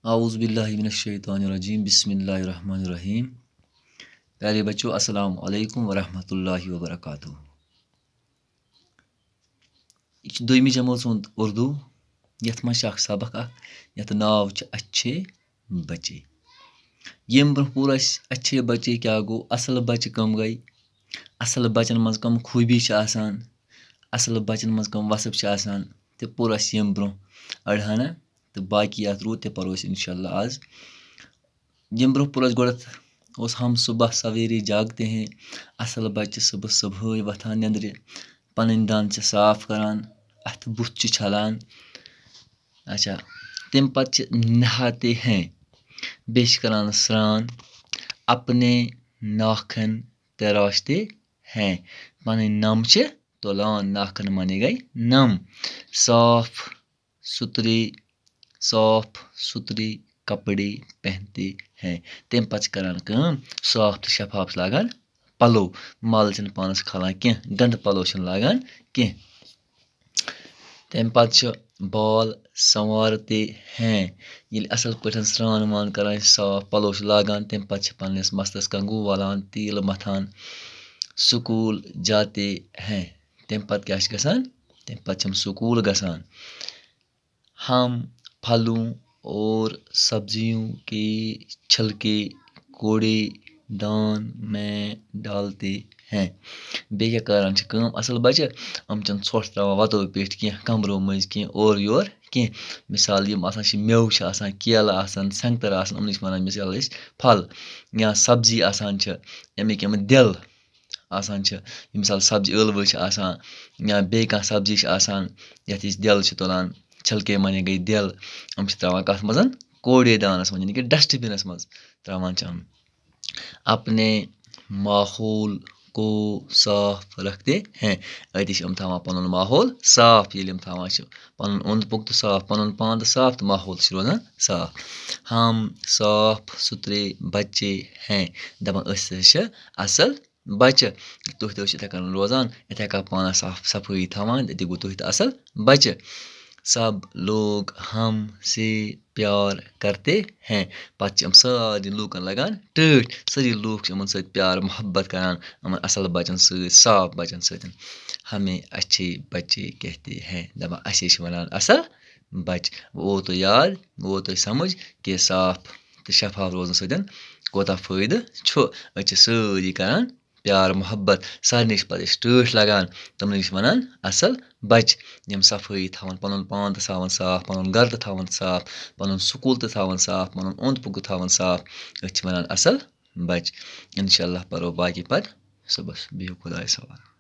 आऊज़ बिल्लाहि मिनश्शैतानिर्रजीम बिस्मिल्लाहिर्रहमानिर्रहीम। प्यारे बच्चों, अस्सलाम वालेकुम वरहमतुल्लाहि वबरकातुहू। यह छ दोयमी जमात सुंद उर्दू यथ मज छ सबक यथ नाव छ अच्छे बच्चे। यम ब्रोह पूर अच्छे बच्चे क्या गो, असल बच्चे कम गई, असल बच्चन मज कम खूबी छ आसान, असल बच्चन मज कम वसफ छ आसान ते पूर यम ब्रोह अड़हाना तो बाकी अत रूद ते परो इंशाअल्लाह आज। यम ब्रोह पूर गोड़त हम सुबह सवेरे जागते हैं, असल बच्चे सुबह सुबह वथान नंदर, पन दान से साफ करान, अथ बुथ छलान, अच्छा तम पत नहाते हैं, बेश करान स्नान, अपने नाखन तराशते हैं, पन नम तुलान, नाखन माने गई नम, साफ सुथरे कपड़े पहनते हैं। तम पत करान काम साफ तो शफाफ लागान पलो, मल छ पानस खलान कह, गंद पलो छ लागान कह। तम पत बाल संवारते हैं, ये असल पठन स्नान मान करान साफ पलो लागान, तम पत पन्नस मस्तस कंगू वालान, तेल मथान, स्कूल जाते हैं। तम पत क्या गसान, तम पत स्कूल गसान। हम फलों और सब्जियों के छिलके कूड़ेदान में डालते हैं। बे करान काम असल बच्चे, हम ोट त्रावान वतो पे कह कमरो मज कह और योर कह, मिसाल यम मेव केला संगतर उमन वन मिसाल फल, या सब्जी अमिक यम दिल मिसाल सब्जी ٲلوٕ या बे कह सब्जी यथ दिल तुलान, छिलके माने गई दिल, हम त्रावान कथ मज कूड़े दानस मज यानी कि डस्टबिनस मज त्रावान हम। अपने माहौल को साफ रखते हैं, अति हम थावान पनुन माहौल साफ, ये हम थावान पनुन ओंद पोक तो साफ, पनुन पान तो साफ तो माहौल रोजान साफ। हम साफ सुथरे बच्चे हैं, दपान असल बच्चे, तुह इत रोजान इत पान साफ सफाई थावान, ये गो तुह असल बच्चे। सब लोग हमसे प्यार करते हैं, पत सारे लूकन लगान टट, सारे लूक प्यार मोहब्बत करान असल बच्चन साफ बच्चन सत। हमें अच्छे बच्चे कहते हैं, दपान असे वनान असल बच्चे। वो तो याद, वो तो समझ कि साफ तो शफाफ रोजन सत कोता फायदे छु। सारी करान प्यार मोहब्बत, सारे पत टट लगान, तमन वनान असल बच्चे। यम सफाई थावन, पनुन पान तो थावन साफ, पनुन गर तो थावन साफ, पनुन स्कूल तो थावन साफ, पनुन ओंद पोक थावन साफ, वनान असल बच्चे। इंशाअल्लाह परो बाकी पत सुबह। बिहु खुदायस हवाले।